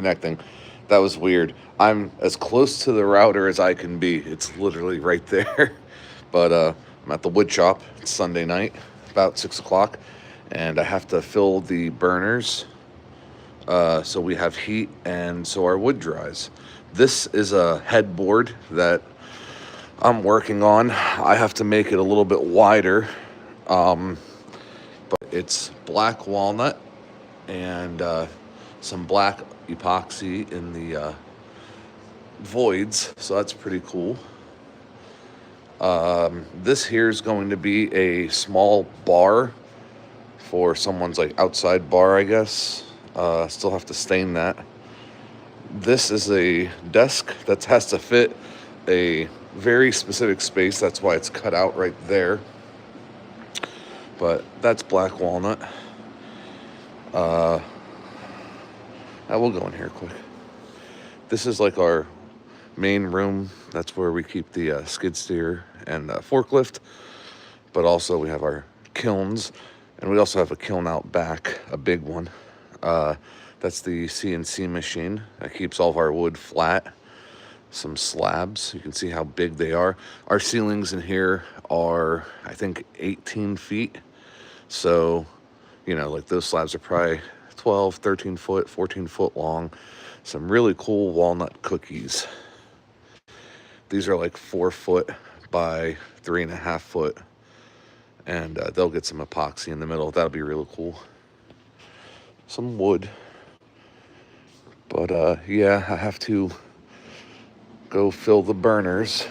connecting. That was weird. I'm as close to the router as I can be. It's literally right there. But I'm at the wood shop. It's Sunday night, about 6 o'clock, and I have to fill the burners so we have heat and so our wood dries. This is a headboard that I'm working on. I have to make it a little bit wider, but it's black walnut and some black epoxy in the voids, so that's pretty cool. This here is going to be a small bar for someone's like outside bar, I guess. Still have to stain that. This is a desk that has to fit a very specific space. That's why it's cut out right there. But that's black walnut. I will go in here quick. This is like our main room. That's where we keep the skid steer and forklift. But also we have our kilns, and we also have a kiln out back, a big one. That's the CNC machine that keeps all of our wood flat. Some slabs, you can see how big they are. Our ceilings in here are, I think, 18 feet. So, you know, like those slabs are probably 12, 13 foot, 14 foot long. Some really cool walnut cookies. These are like 4 foot by 3.5 foot. And they'll get some epoxy in the middle. That'll be really cool. Some wood. But yeah, I have to go fill the burners.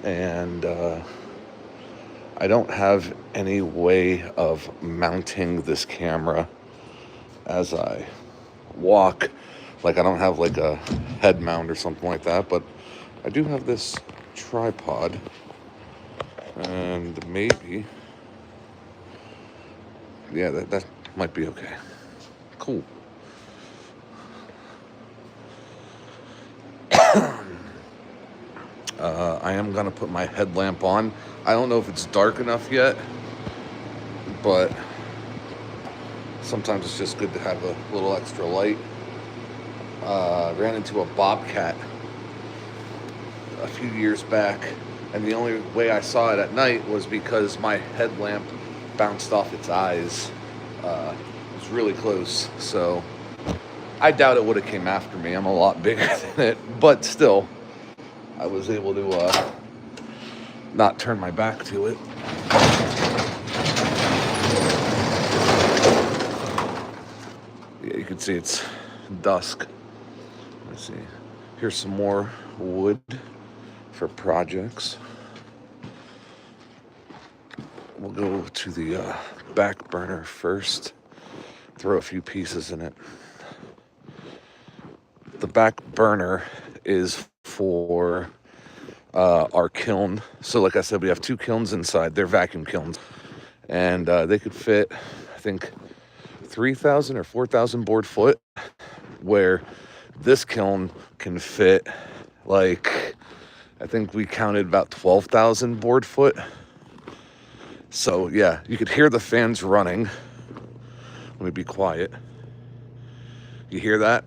And I don't have any way of mounting this camera as I walk. Like, I don't have like a head mount or something like that, but I do have this tripod, and maybe, yeah, that might be okay. Cool. I am gonna put my headlamp on. I don't know if it's dark enough yet, but sometimes it's just good to have a little extra light. Ran into a bobcat a few years back, and the only way I saw it at night was because my headlamp bounced off its eyes. It was really close, so I doubt it would have came after me. I'm a lot bigger than it, but still, I was able to not turn my back to it. Yeah, you can see it's dusk. Let's see. Here's some more wood for projects. We'll go to the back burner first. Throw a few pieces in it. The back burner is for our kiln. So like I said, we have 2 kilns inside. They're vacuum kilns. And they could fit, I think, 3,000 or 4,000 board foot, where this kiln can fit, like, I think we counted about 12,000 board foot. So yeah, you could hear the fans running. Let me be quiet. You hear that?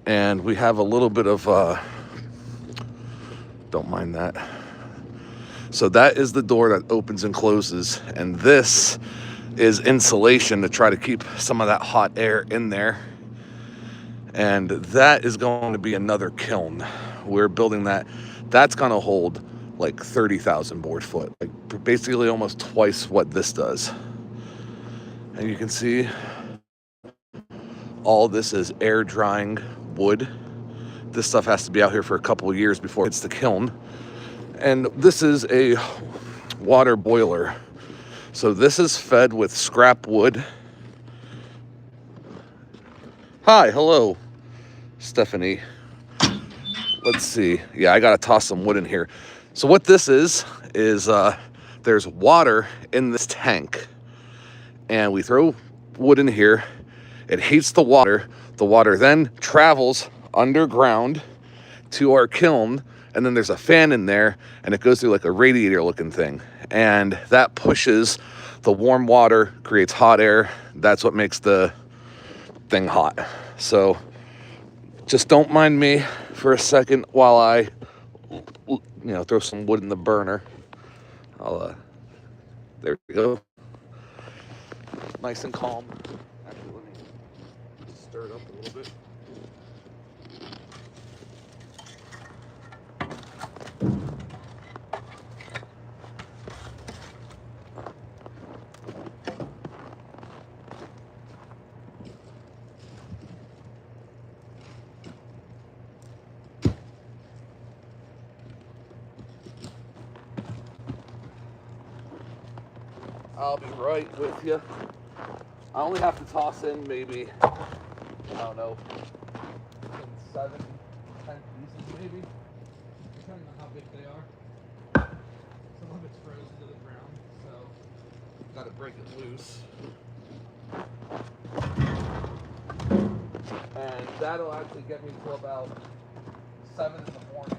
And we have a little bit of, don't mind that. So that is the door that opens and closes. And this is insulation to try to keep some of that hot air in there. And that is going to be another kiln. We're building that. That's going to hold like 30,000 board foot, like basically almost twice what this does. And you can see all this is air drying wood. This stuff has to be out here for a couple of years before it's the kiln. And this is a water boiler. So this is fed with scrap wood. Hi, hello, Stephanie. Let's see. Yeah, I gotta toss some wood in here. So what this is there's water in this tank. And we throw wood in here. It heats the water. The water then travels underground to our kiln. And then there's a fan in there, and it goes through like a radiator looking thing. And that pushes the warm water, creates hot air. That's what makes the thing hot. So just don't mind me for a second while I, throw some wood in the burner. There we go. Nice and calm. Actually, let me stir it up a little bit. I'll be right with you. I only have to toss in maybe, I don't know, 7, 10 pieces maybe, depending on how big they are. Some of it's frozen to the ground, so gotta break it loose. And that'll actually get me to about 7 in the morning.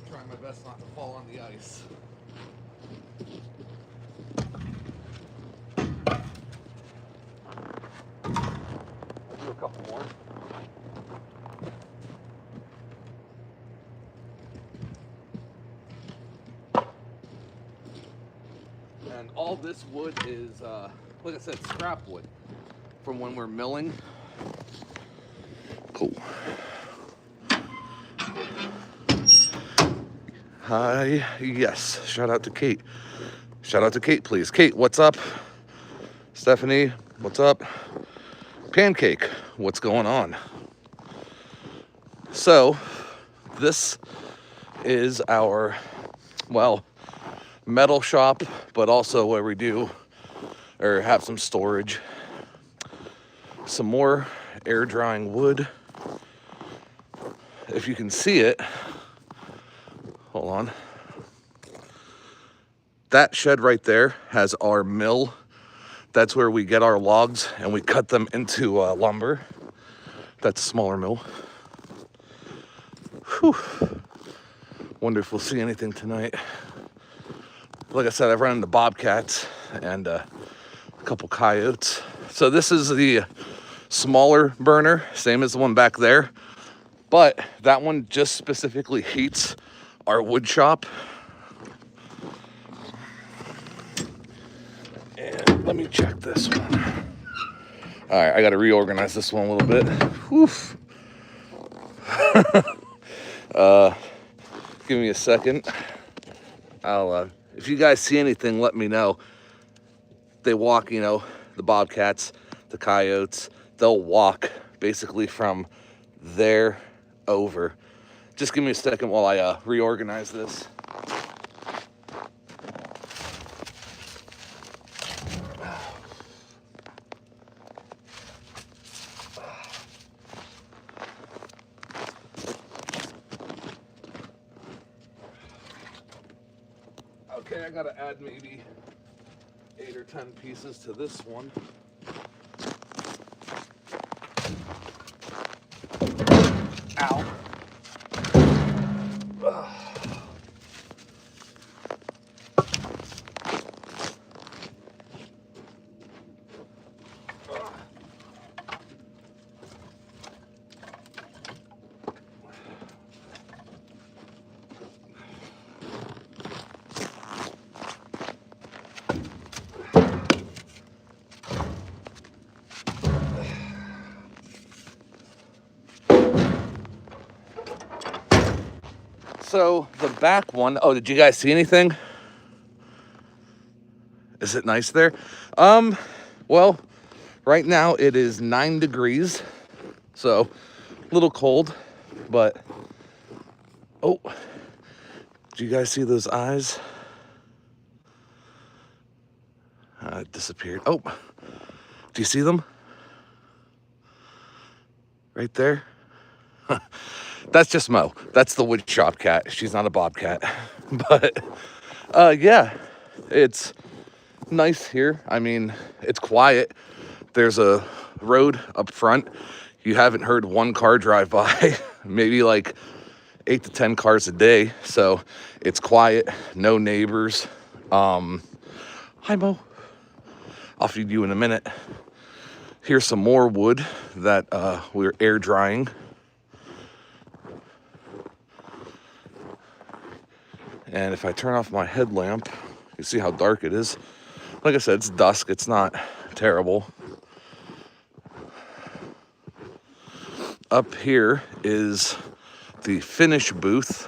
Trying my best not to fall on the ice. I'll do a couple more. And all this wood is, like I said, scrap wood from when we're milling. Cool. Hi, yes. Shout out to Kate. Shout out to Kate, please. Kate, what's up? Stephanie, what's up? Pancake, what's going on? So, this is our, metal shop, but also where we do, or have some storage. Some more air drying wood. If you can see it, hold on. That shed right there has our mill. That's where we get our logs and we cut them into lumber. That's a smaller mill. Whew. Wonder if we'll see anything tonight. Like I said, I've run into bobcats and a couple coyotes. So this is the smaller burner, same as the one back there. But that one just specifically heats our wood shop. And let me check this one. All right, I got to reorganize this one a little bit. Whew. Give me a second. I'll, if you guys see anything, let me know. They walk, the bobcats, the coyotes, they'll walk basically from there over. Just give me a second while I reorganize this. Okay, I gotta add maybe 8 or 10 pieces to this one. Ow. So the back one, oh, did you guys see anything? Is it nice there? Well, right now it is 9 degrees, so a little cold, but, oh, do you guys see those eyes? It disappeared. Oh, do you see them? Right there? That's just Mo. That's the wood shop cat. She's not a bobcat. But, yeah, it's nice here. I mean, it's quiet. There's a road up front. you haven't heard one car drive by, maybe like 8 to 10 cars a day. So it's quiet, no neighbors. Hi, Mo. I'll feed you in a minute. Here's some more wood that we're air drying. And if I turn off my headlamp, you see how dark it is. Like I said, it's dusk. It's not terrible. Up here is the finish booth.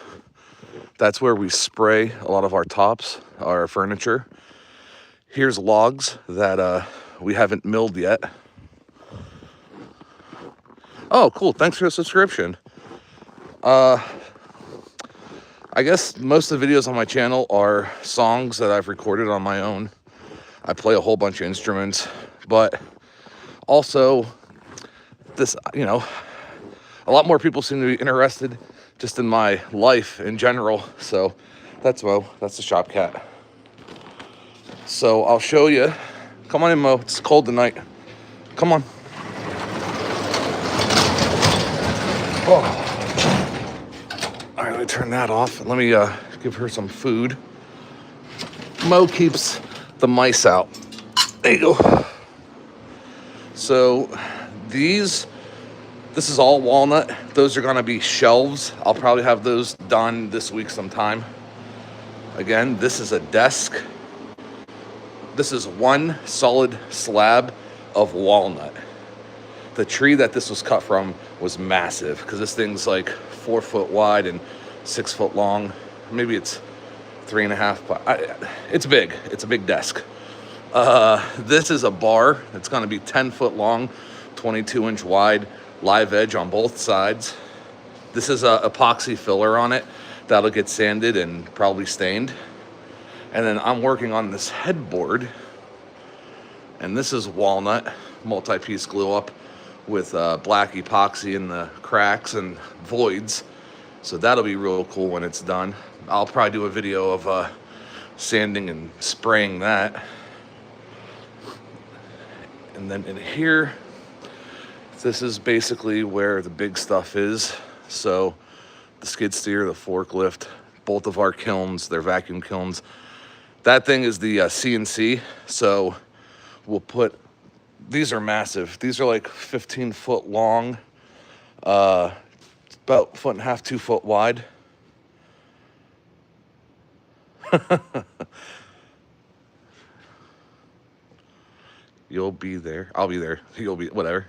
That's where we spray a lot of our tops, our furniture. Here's logs that we haven't milled yet. Oh, cool. Thanks for the subscription. I guess most of the videos on my channel are songs that I've recorded on my own. I play a whole bunch of instruments, but also this, you know, a lot more people seem to be interested just in my life in general. So that's Mo, that's the shop cat. So I'll show you. Come on in, Mo, it's cold tonight. Come on. Oh. All right, let me turn that off. Let me give her some food. Mo keeps the mice out. There you go. So this is all walnut. Those are gonna be shelves. I'll probably have those done this week sometime. Again, this is a desk. This is one solid slab of walnut. The tree that this was cut from was massive because this thing's like 4 foot wide and 6 foot long. Maybe it's 3.5, but it's big. It's a big desk. This is a bar. It's gonna be 10 foot long, 22-inch wide, live edge on both sides. This is a epoxy filler on it that'll get sanded and probably stained. And then I'm working on this headboard, and this is walnut, multi-piece glue up with black epoxy in the cracks and voids. So that'll be real cool when it's done. I'll probably do a video of sanding and spraying that. And then in here, this is basically where the big stuff is. So the skid steer, the forklift, both of our kilns, they're vacuum kilns. That thing is the CNC. So we'll put, these are massive. These are like 15 foot long, about 1.5 foot, 2 foot wide. You'll be there. I'll be there. You'll be, whatever.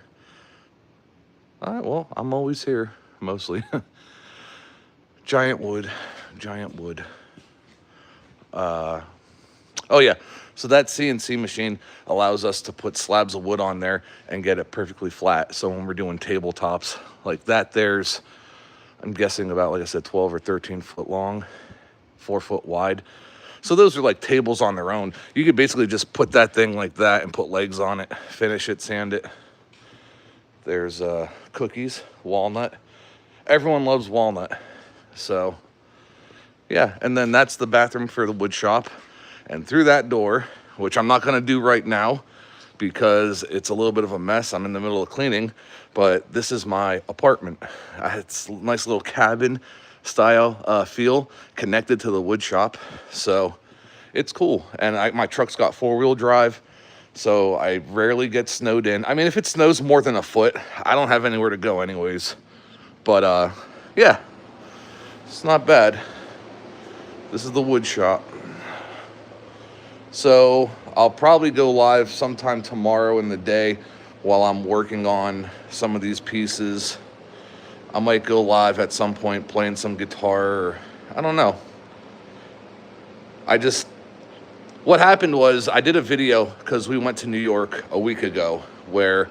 All right, well, I'm always here, mostly. Giant wood, giant wood. Oh yeah, so that CNC machine allows us to put slabs of wood on there and get it perfectly flat. So when we're doing tabletops like that, there's, I'm guessing about, like I said, 12 or 13 foot long, 4 foot wide. So those are like tables on their own. You could basically just put that thing like that and put legs on it, finish it, sand it. There's cookies, walnut. Everyone loves walnut. So yeah, and then that's the bathroom for the wood shop. And through that door, which I'm not gonna do right now because it's a little bit of a mess. I'm in the middle of cleaning, but this is my apartment. It's a nice little cabin style feel connected to the wood shop. So it's cool. And my truck's got 4-wheel drive, so I rarely get snowed in. I mean, if it snows more than a foot, I don't have anywhere to go anyways. But yeah, it's not bad. This is the wood shop. So I'll probably go live sometime tomorrow in the day while I'm working on some of these pieces. I might go live at some point playing some guitar, or I don't know. What happened was I did a video because we went to New York a week ago where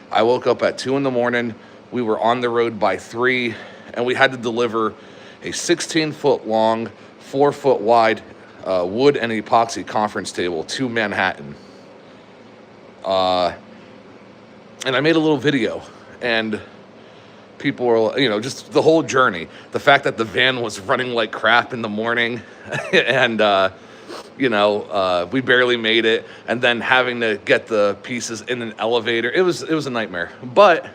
I woke up at 2 in the morning. We were on the road by 3 and we had to deliver a 16 foot long, 4 foot wide wood and epoxy conference table to Manhattan. And I made a little video, and people were, you know, just the whole journey. The fact that the van was running like crap in the morning and, you know, we barely made it, and then having to get the pieces in an elevator. It was a nightmare. But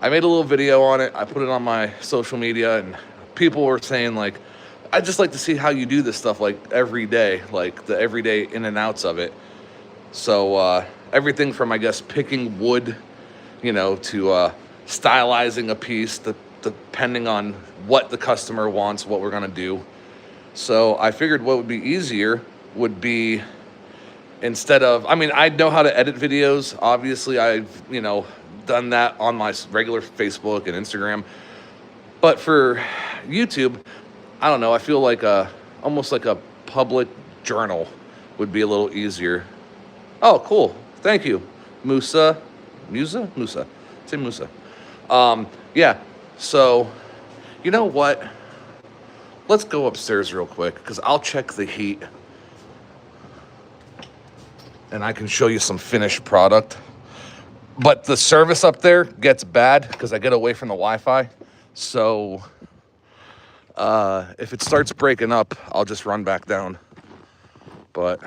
I made a little video on it. I put it on my social media, and people were saying like, I'd just like to see how you do this stuff like every day, like the everyday in and outs of it. So everything from, I guess, picking wood, to stylizing a piece, depending on what the customer wants, what we're gonna do. So I figured what would be easier would be, instead of, I mean, I know how to edit videos. Obviously, I've, done that on my regular Facebook and Instagram. But for YouTube, I don't know, I feel like almost like a public journal would be a little easier. Oh, cool. Thank you. Musa. Say Musa. Yeah. So, you know what? Let's go upstairs real quick, because I'll check the heat and I can show you some finished product. But the service up there gets bad because I get away from the Wi-Fi. So if it starts breaking up, I'll just run back down. But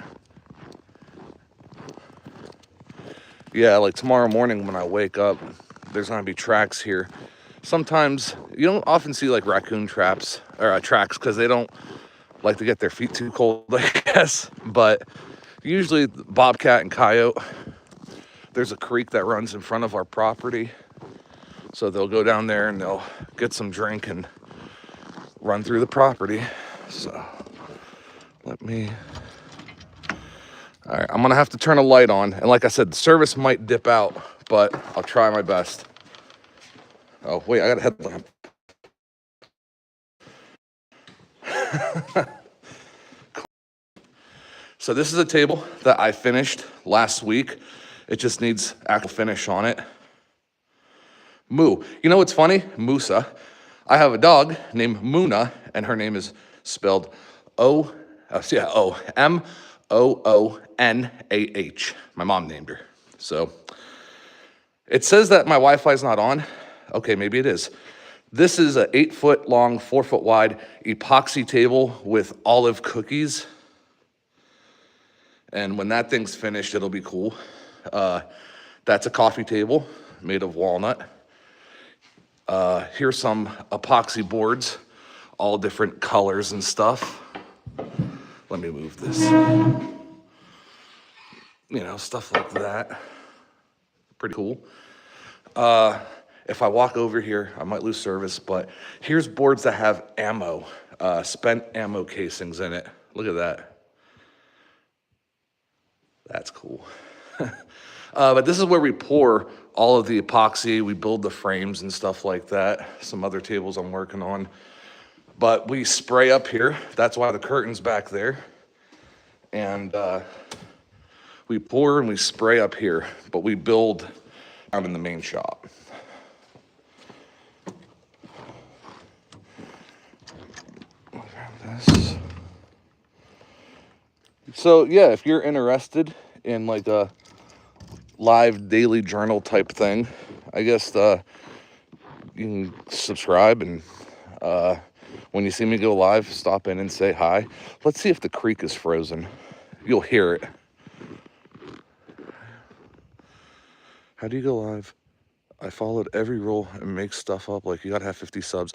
yeah, like tomorrow morning when I wake up, there's gonna be tracks here. Sometimes you don't often see like raccoon traps or tracks because they don't like to get their feet too cold, I guess. But usually bobcat and coyote. There's a creek that runs in front of our property. So they'll go down there and they'll get some drink and run through the property. So all right, I'm gonna have to turn a light on. And like I said, the service might dip out, but I'll try my best. Oh, wait, I got a headlamp. So this is a table that I finished last week. It just needs actual finish on it. Moo. You know what's funny? Musa. I have a dog named Moona, and her name is spelled Moonah. My mom named her. So it says that my Wi-Fi is not on. Okay, maybe it is. This is an 8-foot long, 4-foot wide epoxy table with olive cookies. And when that thing's finished, it'll be cool. That's a coffee table made of walnut. Here's some epoxy boards, all different colors and stuff. Let me move this. Stuff like that. Pretty cool. If I walk over here, I might lose service, but here's boards that have ammo, spent ammo casings in it. Look at that. That's cool. But this is where we pour all of the epoxy. We build the frames and stuff like that. Some other tables I'm working on. But we spray up here. That's why the curtain's back there. And we pour and we spray up here. But we build down in the main shop. This. So yeah, if you're interested in like a live daily journal type thing, I guess you can subscribe, and when you see me go live, stop in and say hi. Let's see if the creek is frozen. You'll hear it. How do you go live? I followed every rule and make stuff up like you gotta have 50 subs.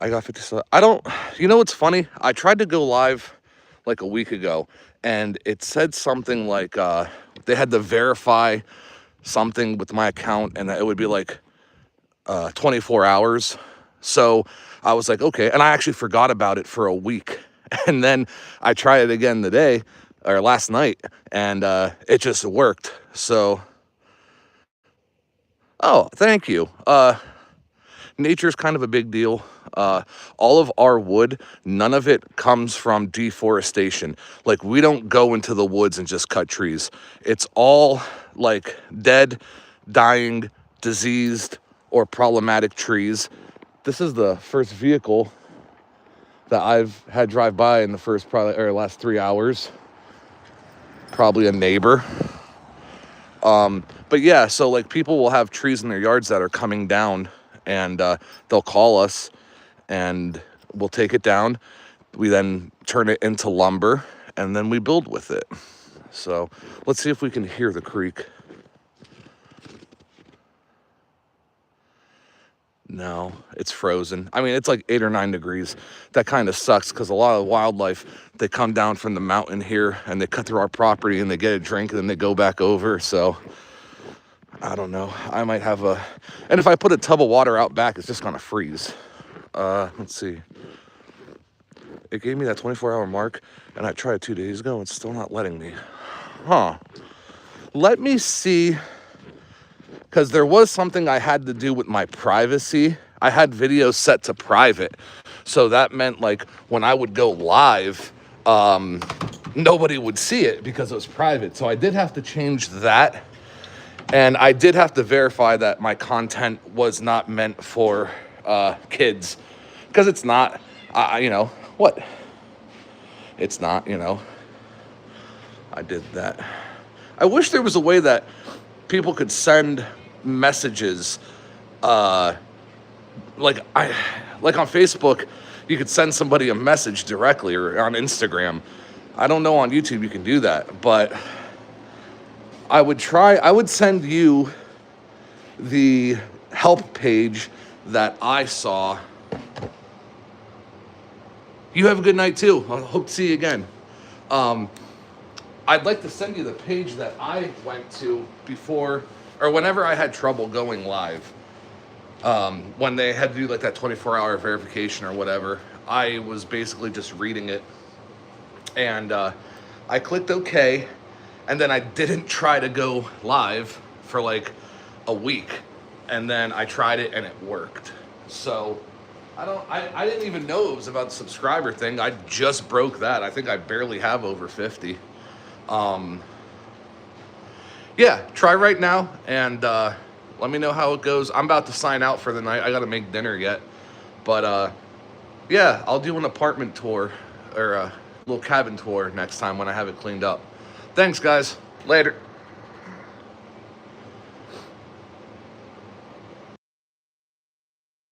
I got 50 subs. You know what's funny? I tried to go live like a week ago, and it said something like they had to verify something with my account, and that it would be like 24 hours. So I was like, okay, and I actually forgot about it for a week. And then I tried it again today, or last night, and it just worked. So, oh, thank you. Nature's kind of a big deal. All of our wood, none of it comes from deforestation. Like, we don't go into the woods and just cut trees. It's all like dead, dying, diseased, or problematic trees. This is the first vehicle that I've had drive by in the last 3 hours. Probably a neighbor. But yeah, so like people will have trees in their yards that are coming down, and they'll call us and we'll take it down. We then turn it into lumber, and then we build with it. So let's see if we can hear the creek. No, it's frozen. I mean, it's like 8 or 9 degrees. That kind of sucks because a lot of wildlife, they come down from the mountain here and they cut through our property and they get a drink and then they go back over. So I don't know. I might have a, and if I put a tub of water out back, it's just gonna freeze. Let's see. It gave me that 24-hour mark and I tried 2 days ago and it's still not letting me. Huh. Let me see. Because there was something I had to do with my privacy. I had videos set to private. So that meant like when I would go live, nobody would see it because it was private. So I did have to change that. And I did have to verify that my content was not meant for kids. Because it's not, you know, what? It's not, you know. I did that. I wish there was a way that people could send messages like on Facebook you could send somebody a message directly, or on Instagram. I don't know on YouTube you can do that, but I would send you the help page that I saw. You have a good night too. I hope to see you again. I'd like to send you the page that I went to before, or whenever I had trouble going live. When they had to do like that 24-hour verification or whatever, I was basically just reading it. And I clicked OK, and then I didn't try to go live for like a week. And then I tried it and it worked. So I didn't even know it was about the subscriber thing. I just broke that. I think I barely have over 50. Yeah, try right now and let me know how it goes. I'm about to sign out for the night. I gotta make dinner yet. But yeah, I'll do an apartment tour or a little cabin tour next time when I have it cleaned up. Thanks, guys. Later.